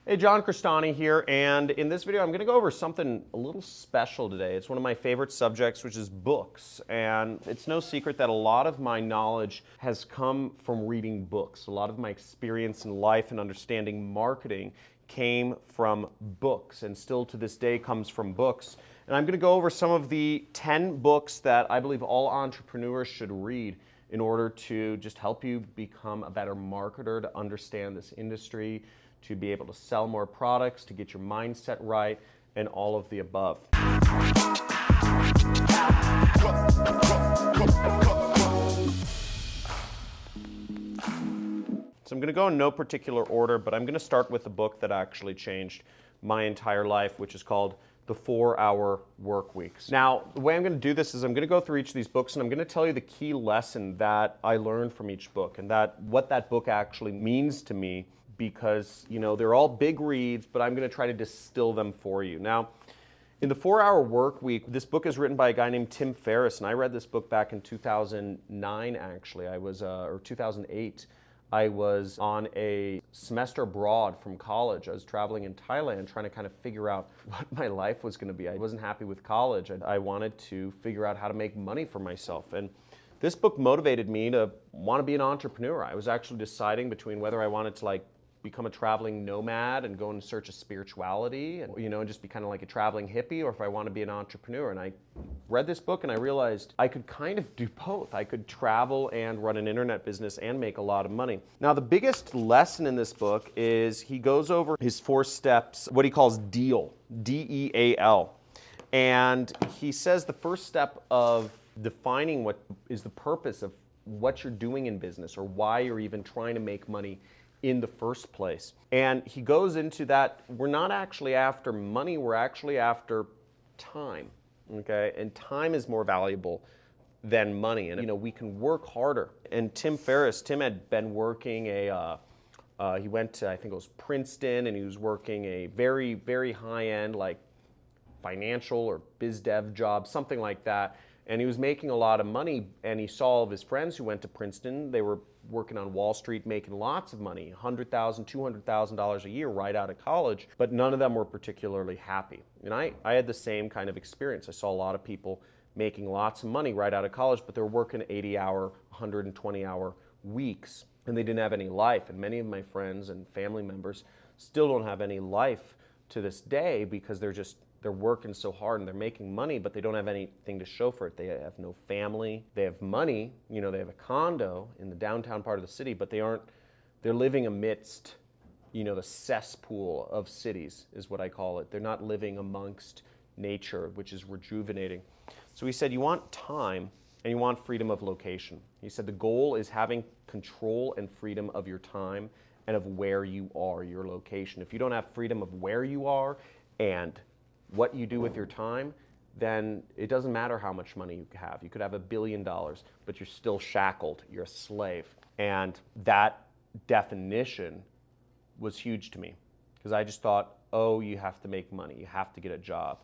Hey, John Cristani here, and in this video I'm going to go over something a little special today. It's one of my favorite subjects, which is books, and it's no secret that a lot of my knowledge has come from reading books. A lot of my experience in life and understanding marketing came from books, and still to this day comes from books. And I'm going to go over some of the 10 books that I believe all entrepreneurs should read in order to just help you become a better marketer, to understand this industry, to be able to sell more products, to get your mindset right, and all of the above. So I'm going to go in no particular order, but I'm going to start with the book that actually changed my entire life, which is called The 4-Hour Workweeks. Now, the way I'm going to do this is I'm going to go through each of these books and I'm going to tell you the key lesson that I learned from each book and what that book actually means to me, because they're all big reads, but I'm going to try to distill them for you. Now, in The 4-Hour Workweek, this book is written by a guy named Tim Ferriss, and I read this book back in 2009, actually. Or 2008. I was on a semester abroad from college. I was traveling in Thailand trying to kind of figure out what my life was going to be. I wasn't happy with college. I wanted to figure out how to make money for myself. And this book motivated me to want to be an entrepreneur. I was actually deciding between whether I wanted to become a traveling nomad and go in search of spirituality and just be kind of like a traveling hippie, or if I want to be an entrepreneur. And I read this book and I realized I could kind of do both. I could travel and run an internet business and make a lot of money. Now, the biggest lesson in this book is he goes over his 4 steps, what he calls DEAL, D-E-A-L. And he says the first step of defining what is the purpose of what you're doing in business, or why you're even trying to make money in the first place. And he goes into that we're not actually after money, we're actually after time, okay? And time is more valuable than money. And we can work harder. And Tim had been working he went to, I think it was Princeton, and he was working a very, very high-end financial or biz dev job, something like that. And he was making a lot of money, and he saw all of his friends who went to Princeton. They were working on Wall Street, making lots of money, $100,000, $200,000 a year right out of college, but none of them were particularly happy. And I had the same kind of experience. I saw a lot of people making lots of money right out of college, but they're working 80-hour, 120-hour weeks, and they didn't have any life. And many of my friends and family members still don't have any life to this day because they're working so hard and they're making money, but they don't have anything to show for it. They have no family. They have money. They have a condo in the downtown part of the city, but they're living amidst, the cesspool of cities is what I call it. They're not living amongst nature, which is rejuvenating. So he said, you want time and you want freedom of location. He said the goal is having control and freedom of your time and of where you are, your location. If you don't have freedom of where you are and what you do with your time, then it doesn't matter how much money you have. You could have $1 billion, but you're still shackled. You're a slave. And that definition was huge to me because I just thought, oh, you have to make money. You have to get a job.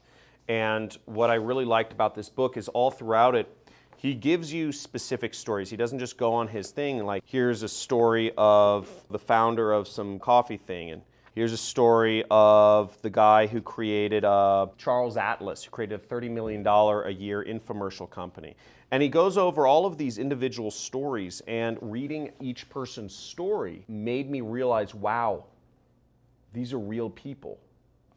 And what I really liked about this book is all throughout it, he gives you specific stories. He doesn't just go on his thing like, here's a story of the founder of some coffee thing, and here's a story of the guy who created Charles Atlas, who created a $30 million a year infomercial company. And he goes over all of these individual stories, and reading each person's story made me realize, wow, these are real people.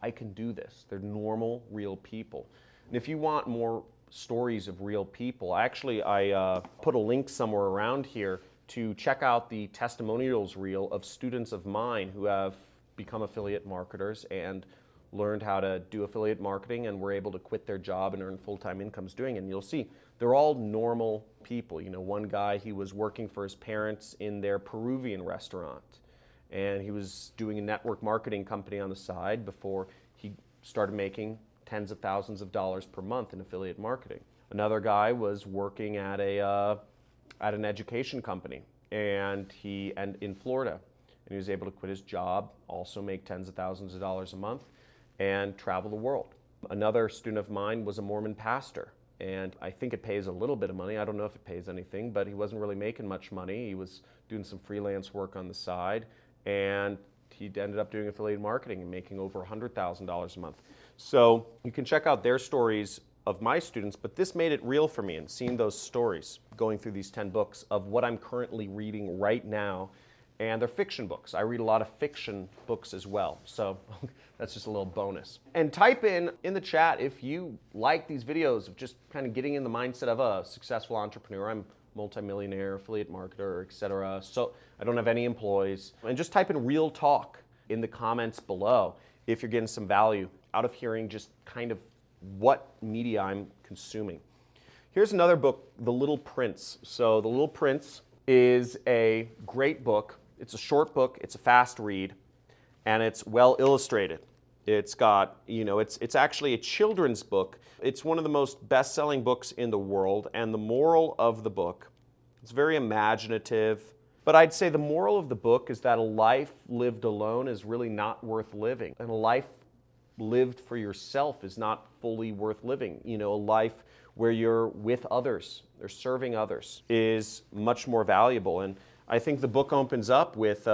I can do this. They're normal, real people. And if you want more stories of real people, I put a link somewhere around here to check out the testimonials reel of students of mine who have become affiliate marketers and learned how to do affiliate marketing and were able to quit their job and earn full-time incomes doing it. And you'll see they're all normal people. One guy, he was working for his parents in their Peruvian restaurant, and he was doing a network marketing company on the side before he started making tens of thousands of dollars per month in affiliate marketing. Another guy was working at an education company and in Florida. And he was able to quit his job, also make tens of thousands of dollars a month, and travel the world. Another student of mine was a Mormon pastor, and I think it pays a little bit of money. I don't know if it pays anything, but he wasn't really making much money. He was doing some freelance work on the side, and he ended up doing affiliate marketing and making over $100,000 a month. So you can check out their stories of my students, but this made it real for me, and seeing those stories, going through these 10 books of what I'm currently reading right now, and they're fiction books. I read a lot of fiction books as well, so that's just a little bonus. And type in the chat if you like these videos of just kind of getting in the mindset of a successful entrepreneur. I'm multimillionaire, affiliate marketer, etc. So I don't have any employees. And just type in real talk in the comments below if you're getting some value out of hearing just kind of what media I'm consuming. Here's another book, The Little Prince. So The Little Prince is a great book. It's a short book, it's a fast read, and it's well illustrated. It's got, it's actually a children's book. It's one of the most best-selling books in the world, and the moral of the book, it's very imaginative, but I'd say the moral of the book is that a life lived alone is really not worth living, and a life lived for yourself is not fully worth living. A life where you're with others or serving others is much more valuable. And I think the book opens up with, there's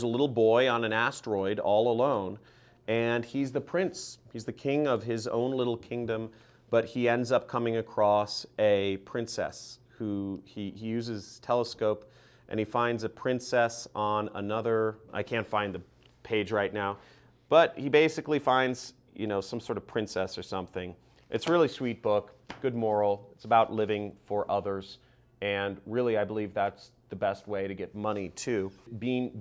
a little boy on an asteroid all alone, and he's the prince. He's the king of his own little kingdom, but he ends up coming across a princess who he uses his telescope, and he finds a princess on another, I can't find the page right now, but he basically finds, some sort of princess or something. It's a really sweet book, good moral. It's about living for others. And really, I believe that's the best way to get money too.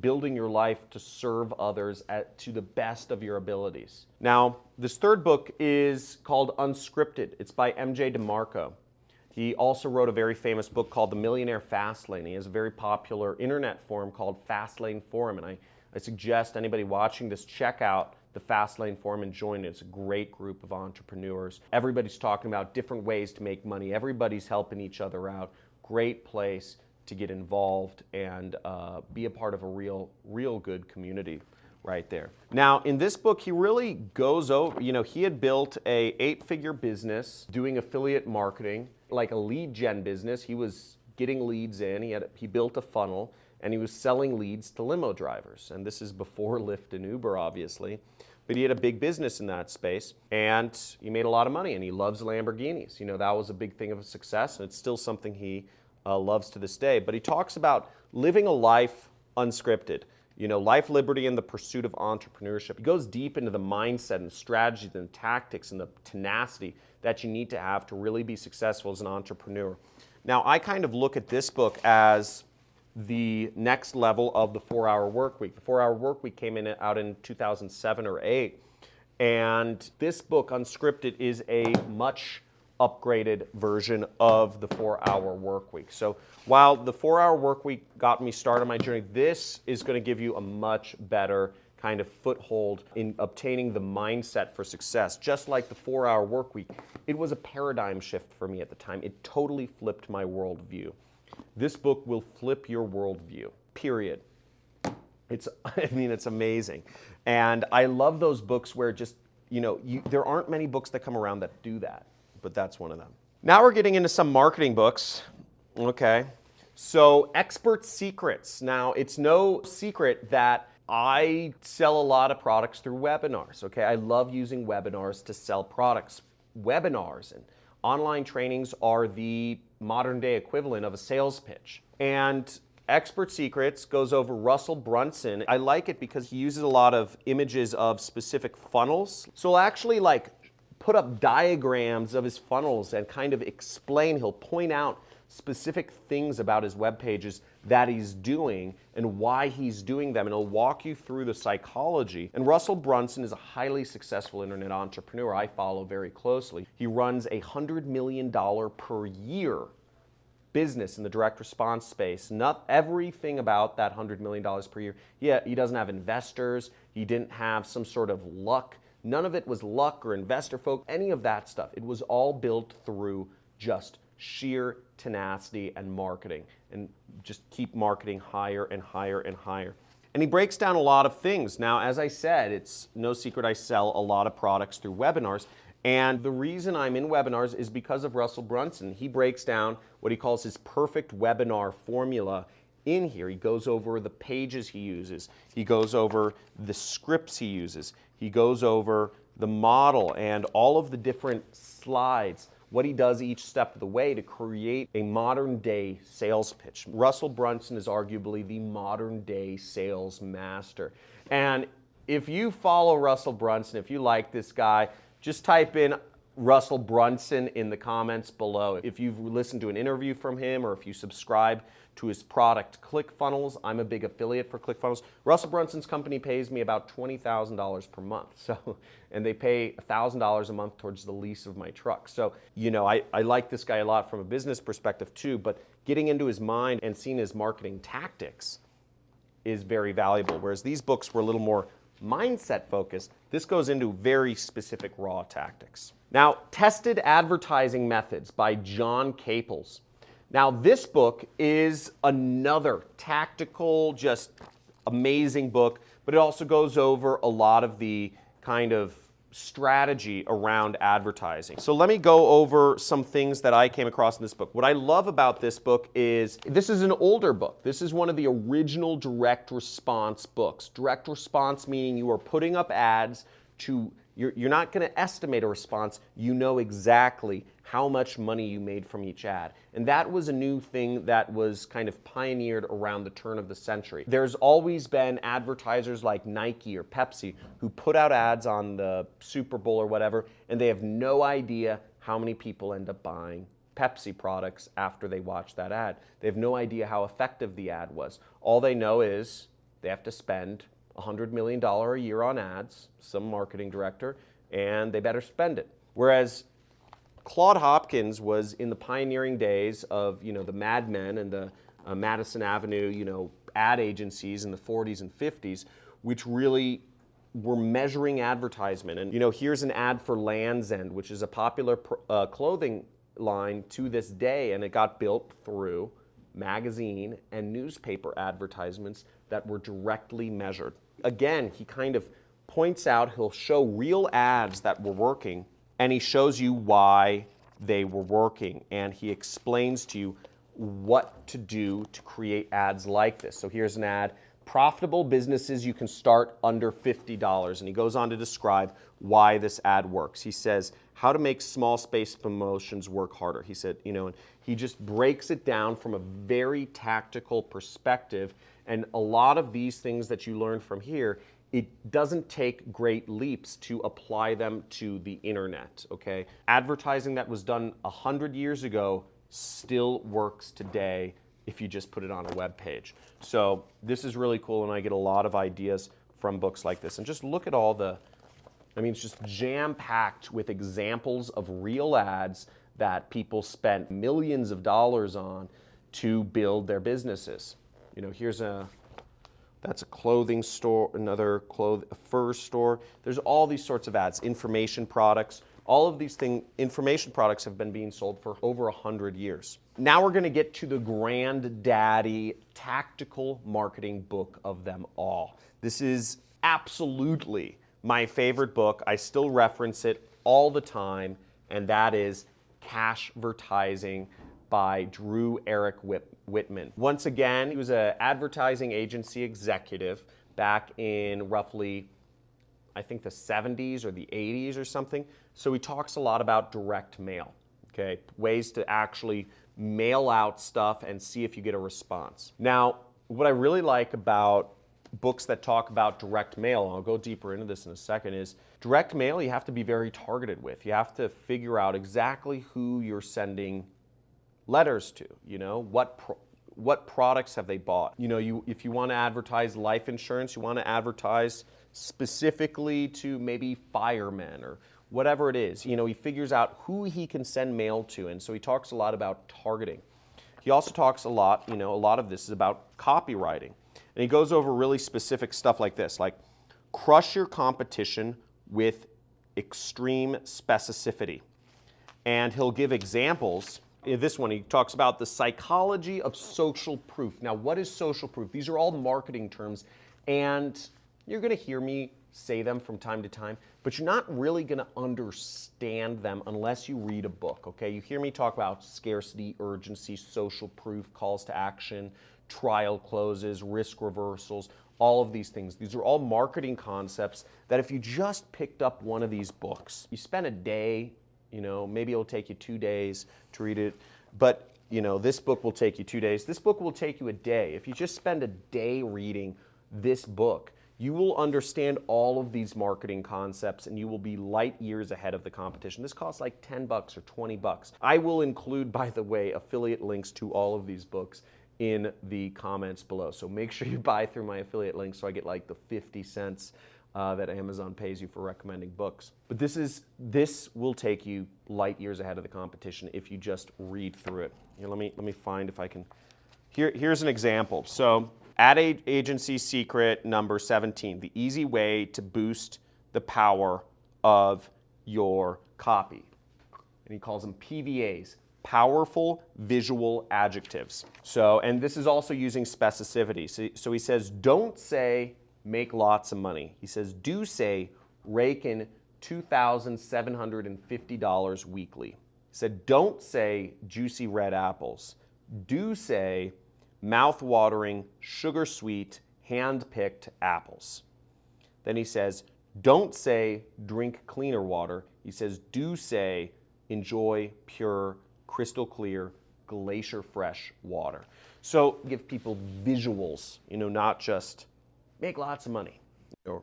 Building your life to serve others to the best of your abilities. Now, this third book is called Unscripted. It's by MJ DeMarco. He also wrote a very famous book called The Millionaire Fastlane. He has a very popular internet forum called Fastlane Forum, and I suggest anybody watching this check out the Fastlane Forum and join it. It's a great group of entrepreneurs. Everybody's talking about different ways to make money. Everybody's helping each other out. Great place to get involved and be a part of a real good community right there. Now, in this book, he really goes over, he had built a 8-figure business doing affiliate marketing, like a lead gen business. He was getting leads in. He built a funnel, and he was selling leads to limo drivers. And this is before Lyft and Uber, obviously. But he had a big business in that space, and he made a lot of money, and he loves Lamborghinis. That was a big thing of success, and it's still something he loves to this day. But he talks about living a life unscripted, life, liberty, and the pursuit of entrepreneurship. He goes deep into the mindset and strategies and tactics and the tenacity that you need to have to really be successful as an entrepreneur. Now, I kind of look at this book as the next level of the 4-hour work week. The 4-hour work week came out in 2007 or 8, and this book, Unscripted, is a much upgraded version of the 4-hour work week. So while the 4-hour work week got me started on my journey, this is going to give you a much better kind of foothold in obtaining the mindset for success. Just like the 4-hour work week, it was a paradigm shift for me at the time. It totally flipped my worldview. This book will flip your worldview, period. It's amazing. And I love those books where just, there aren't many books that come around that do that, but that's one of them. Now we're getting into some marketing books, okay? So Expert Secrets. Now, it's no secret that I sell a lot of products through webinars, okay? I love using webinars to sell products. Webinars and online trainings are the modern day equivalent of a sales pitch. And Expert Secrets goes over Russell Brunson. I like it because he uses a lot of images of specific funnels. So he'll actually put up diagrams of his funnels and kind of explain, he'll point out specific things about his web pages that he's doing and why he's doing them, and he'll walk you through the psychology. And Russell Brunson is a highly successful internet entrepreneur I follow very closely. He runs a $100 million per year business in the direct response space. Not everything about that $100 million per year. He doesn't have investors. He didn't have some sort of luck. None of it was luck or investor folk, any of that stuff. It was all built through just sheer tenacity and marketing, and just keep marketing higher and higher and higher. And he breaks down a lot of things. Now, as I said, it's no secret I sell a lot of products through webinars, and the reason I'm in webinars is because of Russell Brunson. He breaks down what he calls his perfect webinar formula in here. He goes over the pages he uses. He goes over the scripts he uses. He goes over the model and all of the different slides, what he does each step of the way to create a modern day sales pitch. Russell Brunson is arguably the modern day sales master. And if you follow Russell Brunson, if you like this guy, just type in Russell Brunson in the comments below. If you've listened to an interview from him or if you subscribe to his product ClickFunnels, I'm a big affiliate for ClickFunnels. Russell Brunson's company pays me about $20,000 per month. So, and they pay $1,000 a month towards the lease of my truck. So, you know, I like this guy a lot from a business perspective too, but getting into his mind and seeing his marketing tactics is very valuable. Whereas these books were a little more mindset focused, this goes into very specific raw tactics. Now, Tested Advertising Methods by John Caples. Now, this book is another tactical, just amazing book, but it also goes over a lot of the kind of strategy around advertising. So let me go over some things that I came across in this book. What I love about this book is, this is an older book. This is one of the original direct response books. Direct response meaning you are putting up ads to, you're not going to estimate a response. You know exactly how much money you made from each ad. And that was a new thing that was kind of pioneered around the turn of the century. There's always been advertisers like Nike or Pepsi who put out ads on the Super Bowl or whatever, and they have no idea how many people end up buying Pepsi products after they watch that ad. They have no idea how effective the ad was. All they know is they have to spend $100 million a year on ads, some marketing director, and they better spend it. Whereas Claude Hopkins was in the pioneering days of, you know, the Mad Men and the Madison Avenue, you know, ad agencies in the 40s and 50s, which really were measuring advertisement. And, you know, here's an ad for Land's End, which is a popular clothing line to this day, and it got built through magazine and newspaper advertisements that were directly measured. Again, he kind of points out, he'll show real ads that were working, and he shows you why they were working, and he explains to you what to do to create ads like this. So here's an ad, profitable businesses you can start under $50, and he goes on to describe why this ad works. He says, how to make small space promotions work harder. He said, you know, and he just breaks it down from a very tactical perspective, and a lot of these things that you learn from here, it doesn't take great leaps to apply them to the internet, okay? Advertising that was done 100 years ago still works today if you just put it on a web page. So this is really cool, and I get a lot of ideas from books like this. And just look at all the, I mean, it's just jam-packed with examples of real ads that people spent millions of dollars on to build their businesses. You know, here's that's a clothing store, another a fur store. There's all these sorts of ads, information products. All of these information products have been being sold for over 100 years. Now we're going to get to the granddaddy tactical marketing book of them all. This is absolutely my favorite book. I still reference it all the time, and that is Cashvertising by Drew Eric Whitman. Once again, he was an advertising agency executive back in roughly, I think, the 70s or the 80s or something. So he talks a lot about direct mail, okay? Ways to actually mail out stuff and see if you get a response. Now, what I really like about books that talk about direct mail, and I'll go deeper into this in a second, is direct mail you have to be very targeted with. You have to figure out exactly who you're sending letters to, you know, what products have they bought? You know, if you want to advertise life insurance, you want to advertise specifically to maybe firemen or whatever it is. You know, he figures out who he can send mail to, and so he talks a lot about targeting. He also talks a lot, you know, a lot of this is about copywriting. And he goes over really specific stuff like this, like crush your competition with extreme specificity. And he'll give examples. In this one, he talks about the psychology of social proof. Now, what is social proof? These are all marketing terms, and you're going to hear me say them from time to time, but you're not really going to understand them unless you read a book, okay? You hear me talk about scarcity, urgency, social proof, calls to action, trial closes, risk reversals, all of these things. These are all marketing concepts that if you just picked up one of these books, you spend a day, maybe it'll take you 2 days to read it, but this book will take you 2 days. This book will take you a day. If you just spend a day reading this book, you will understand all of these marketing concepts and you will be light years ahead of the competition. This costs like 10 bucks or 20 bucks. I will include, by the way, affiliate links to all of these books in the comments below. So make sure you buy through my affiliate links so I get like the 50 cents that Amazon pays you for recommending books. But this will take you light years ahead of the competition if you just read through it. Let me find if I can. Here's an example. So ad agency secret number 17, the easy way to boost the power of your copy. And he calls them PVAs, powerful visual adjectives. So, and this is also using specificity. So he says, don't say make lots of money. He says, do say rake in $2,750 weekly. He said, don't say juicy red apples. Do say mouth-watering, sugar-sweet, hand-picked apples. Then he says, don't say drink cleaner water. He says, do say enjoy pure, crystal clear, glacier fresh water. So give people visuals, not just make lots of money or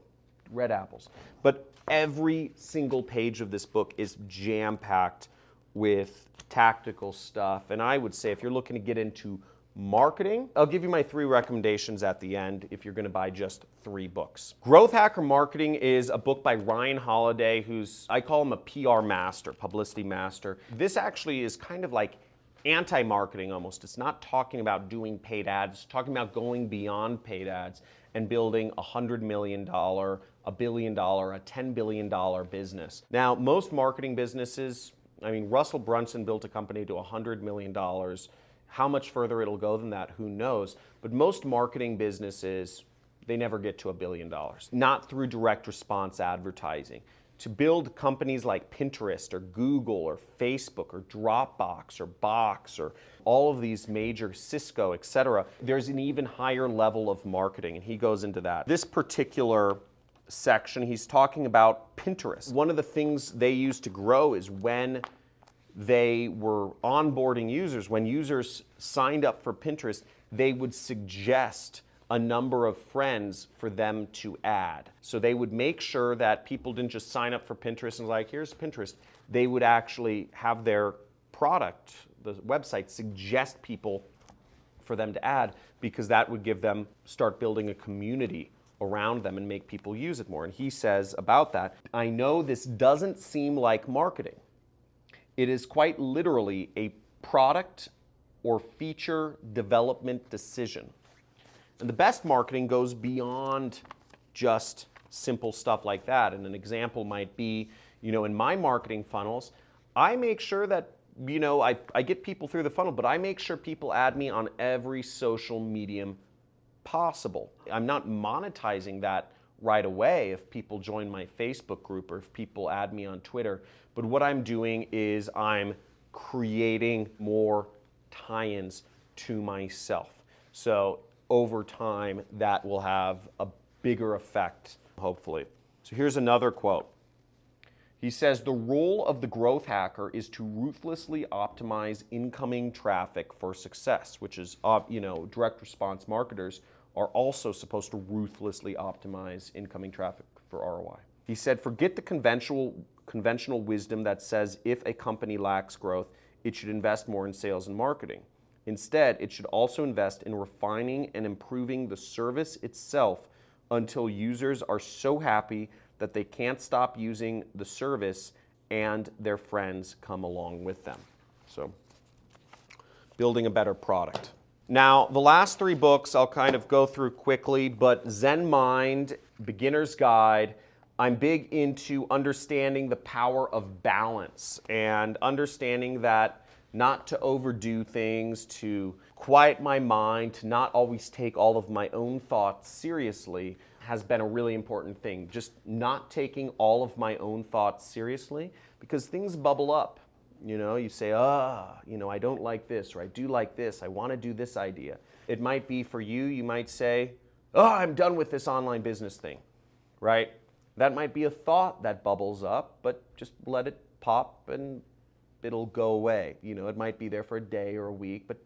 red apples. But every single page of this book is jam-packed with tactical stuff. And I would say if you're looking to get into marketing, I'll give you my 3 recommendations at the end if you're going to buy just 3 books. Growth Hacker Marketing is a book by Ryan Holiday, who's, I call him a PR master, publicity master. This actually is kind of like anti-marketing almost. It's not talking about doing paid ads, it's talking about going beyond paid ads and building a $100 million, $1 billion, a $10 billion business. Now, most marketing businesses, Russell Brunson built a company to $100 million. How much further it'll go than that, who knows? But most marketing businesses, they never get to $1 billion. Not through direct response advertising. To build companies like Pinterest or Google or Facebook or Dropbox or Box or all of these major, Cisco, etc., there's an even higher level of marketing, and he goes into that. This particular section, he's talking about Pinterest. One of the things they use to grow is when they were onboarding users, when users signed up for Pinterest, they would suggest a number of friends for them to add. So they would make sure that people didn't just sign up for Pinterest and like, here's Pinterest. They would actually have their product, the website, suggest people for them to add, because that would give them, start building a community around them and make people use it more. And he says about that, I know this doesn't seem like marketing. It is quite literally a product or feature development decision. And the best marketing goes beyond just simple stuff like that. And an example might be, in my marketing funnels, I make sure that, I get people through the funnel, but I make sure people add me on every social medium possible. I'm not monetizing that right away if people join my Facebook group or if people add me on Twitter. But what I'm doing is I'm creating more tie-ins to myself. So over time, that will have a bigger effect, hopefully. So here's another quote. He says, the role of the growth hacker is to ruthlessly optimize incoming traffic for success, which is, direct response marketers are also supposed to ruthlessly optimize incoming traffic for ROI. He said, forget the conventional wisdom that says if a company lacks growth, it should invest more in sales and marketing. Instead, it should also invest in refining and improving the service itself until users are so happy that they can't stop using the service and their friends come along with them. So, building a better product. Now, the last 3 books I'll kind of go through quickly, but Zen Mind, Beginner's Guide. I'm big into understanding the power of balance and understanding that not to overdo things, to quiet my mind, to not always take all of my own thoughts seriously has been a really important thing. Just not taking all of my own thoughts seriously, because things bubble up. You say, I don't like this, or I do like this. I want to do this idea. It might be for you, you might say, I'm done with this online business thing, right? That might be a thought that bubbles up, but just let it pop and it'll go away. It might be there for a day or a week, but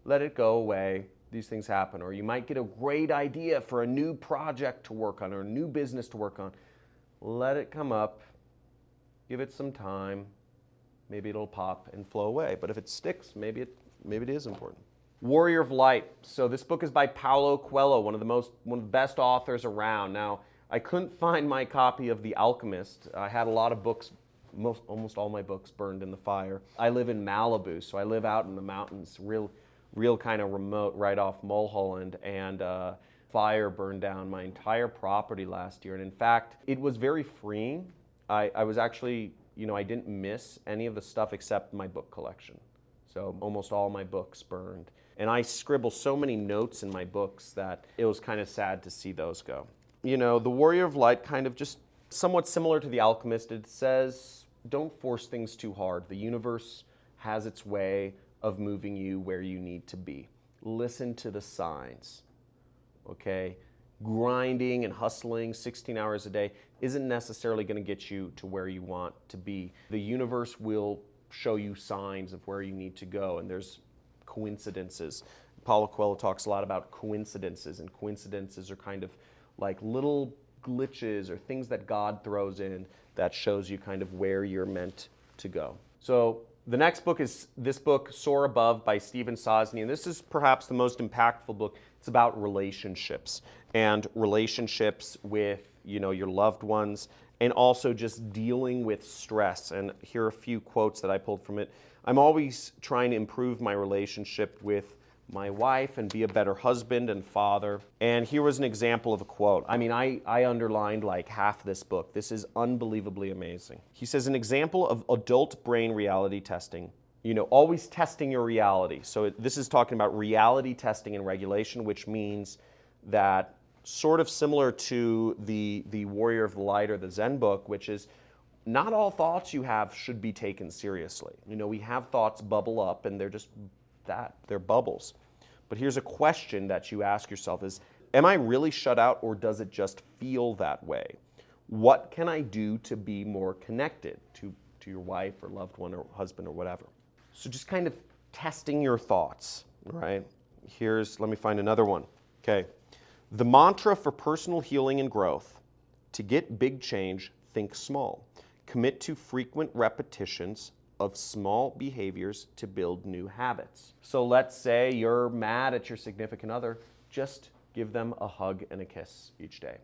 let it go away. These things happen. Or you might get a great idea for a new project to work on or a new business to work on. Let it come up, give it some time. Maybe it'll pop and flow away. But if it sticks, maybe it is important. Warrior of Light. So this book is by Paulo Coelho, one of the best authors around. Now, I couldn't find my copy of The Alchemist. I had a lot of books, almost all my books burned in the fire. I live in Malibu, so I live out in the mountains, real kind of remote, right off Mulholland, and fire burned down my entire property last year. And in fact, it was very freeing. I was actually, I didn't miss any of the stuff except my book collection. So almost all my books burned. And I scribble so many notes in my books that it was kind of sad to see those go. The Warrior of Light, kind of just somewhat similar to The Alchemist. It says, don't force things too hard. The universe has its way of moving you where you need to be. Listen to the signs, okay? Grinding and hustling 16 hours a day isn't necessarily going to get you to where you want to be. The universe will show you signs of where you need to go, and there's coincidences. Paulo Coelho talks a lot about coincidences, and coincidences are kind of like little glitches or things that God throws in that shows you kind of where you're meant to go. So the next book is this book, Soar Above by Stephen Sosny, and this is perhaps the most impactful book. It's about relationships and relationships with, your loved ones, and also just dealing with stress. And here are a few quotes that I pulled from it. I'm always trying to improve my relationship with my wife and be a better husband and father. And here was an example of a quote. I underlined like half this book. This is unbelievably amazing. He says, an example of adult brain reality testing. Always testing your reality. So this is talking about reality testing and regulation, which means that sort of similar to the Warrior of the Light or the Zen book, which is not all thoughts you have should be taken seriously. We have thoughts bubble up and they're just that, they're bubbles. But here's a question that you ask yourself is, am I really shut out or does it just feel that way? What can I do to be more connected to your wife or loved one or husband or whatever? So just kind of testing your thoughts, right? Let me find another one. Okay. The mantra for personal healing and growth: to get big change, think small. Commit to frequent repetitions of small behaviors to build new habits. So let's say you're mad at your significant other, just give them a hug and a kiss each day,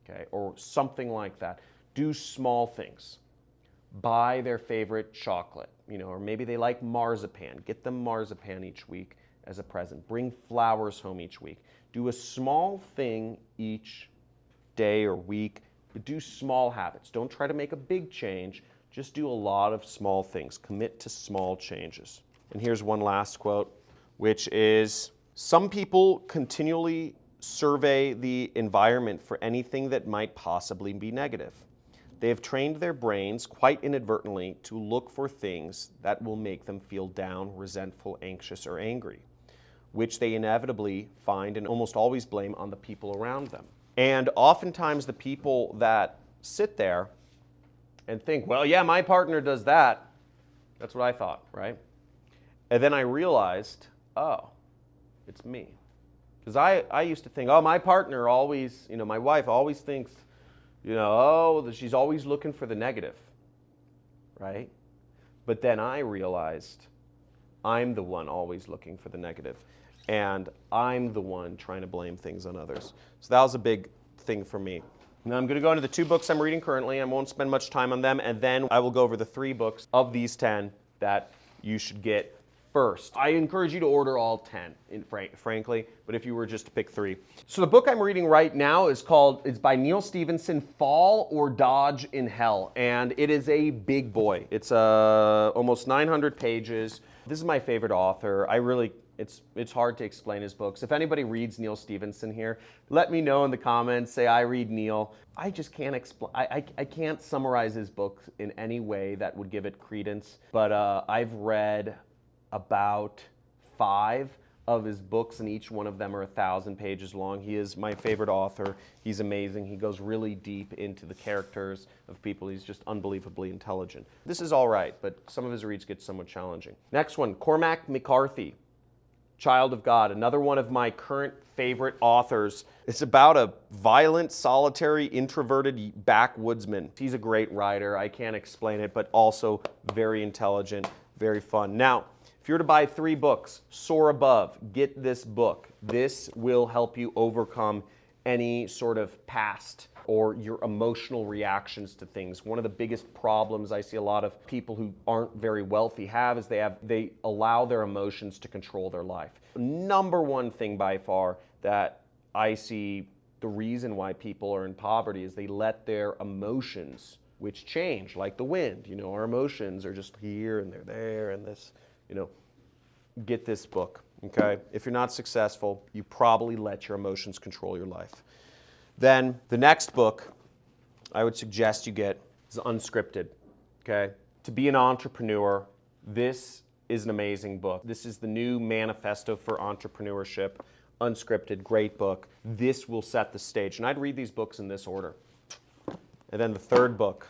okay? Or something like that. Do small things. Buy their favorite chocolate, or maybe they like marzipan. Get them marzipan each week as a present. Bring flowers home each week. Do a small thing each day or week, but do small habits. Don't try to make a big change. Just do a lot of small things. Commit to small changes. And here's one last quote, which is, some people continually survey the environment for anything that might possibly be negative. They have trained their brains quite inadvertently to look for things that will make them feel down, resentful, anxious, or angry, which they inevitably find and almost always blame on the people around them. And oftentimes the people that sit there and think, well, yeah, my partner does that. That's what I thought, right? And then I realized, oh, it's me. Because I used to think, oh, my partner always, my wife always thinks, oh, she's always looking for the negative, right? But then I realized I'm the one always looking for the negative, and I'm the one trying to blame things on others. So that was a big thing for me. Now I'm going to go into the 2 books I'm reading currently. I won't spend much time on them, and then I will go over the 3 books of these 10 that you should get first. I encourage you to order all 10, frankly, but if you were just to pick 3. So the book I'm reading right now it's by Neil Stephenson, Fall or Dodge in Hell, and it is a big boy. It's almost 900 pages. This is my favorite author. I really It's hard to explain his books. If anybody reads Neil Stephenson here, let me know in the comments. Say I read Neil. I just can't explain. I can't summarize his books in any way that would give it credence. But I've read about 5 of his books, and each one of them are 1,000 pages long. He is my favorite author. He's amazing. He goes really deep into the characters of people. He's just unbelievably intelligent. This is all right, but some of his reads get somewhat challenging. Next one, Cormac McCarthy, Child of God, another one of my current favorite authors. It's about a violent, solitary, introverted backwoodsman. He's a great writer. I can't explain it, but also very intelligent, very fun. Now, if you were to buy 3 books, Soar Above, get this book. This will help you overcome any sort of past or your emotional reactions to things. One of the biggest problems I see a lot of people who aren't very wealthy have is they allow their emotions to control their life. Number one thing by far that I see the reason why people are in poverty is they let their emotions, which change like the wind. You know, our emotions are just here and they're there and this, you know. Get this book, okay? If you're not successful, you probably let your emotions control your life. Then the next book I would suggest you get is Unscripted, okay? To be an entrepreneur, this is an amazing book. This is the new manifesto for entrepreneurship. Unscripted, great book. This will set the stage. And I'd read these books in this order. And then the third book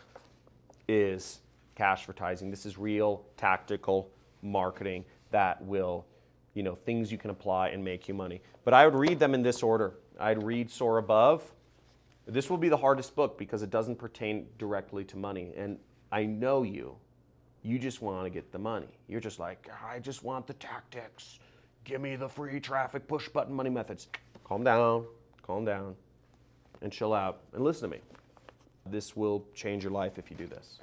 is Cashvertising. This is real tactical marketing that will, you know, things you can apply and make you money. But I would read them in this order. I'd read Soar Above. This will be the hardest book because it doesn't pertain directly to money. And I know you just want to get the money. You're just like, I just want the tactics. Give me the free traffic, push button money methods. Calm down, and chill out, and listen to me. This will change your life if you do this.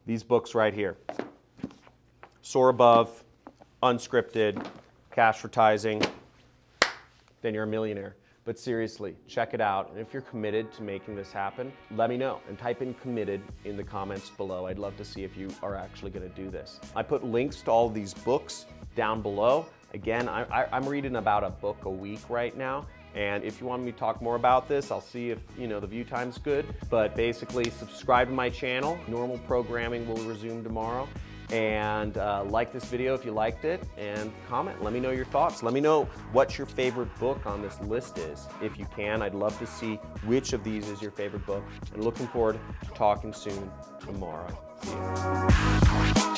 These books right here. Soar Above, Unscripted, Cashvertising, then you're a millionaire. But seriously, check it out. And if you're committed to making this happen, let me know. And type in committed in the comments below. I'd love to see if you are actually going to do this. I put links to all of these books down below. Again, I'm reading about a book a week right now. And if you want me to talk more about this, I'll see if, you know, the view time's good. But basically, subscribe to my channel. Normal programming will resume tomorrow. And like this video if you liked it, and comment. Let me know your thoughts. Let me know what your favorite book on this list is. If you can, I'd love to see which of these is your favorite book. And looking forward to talking soon tomorrow. See you.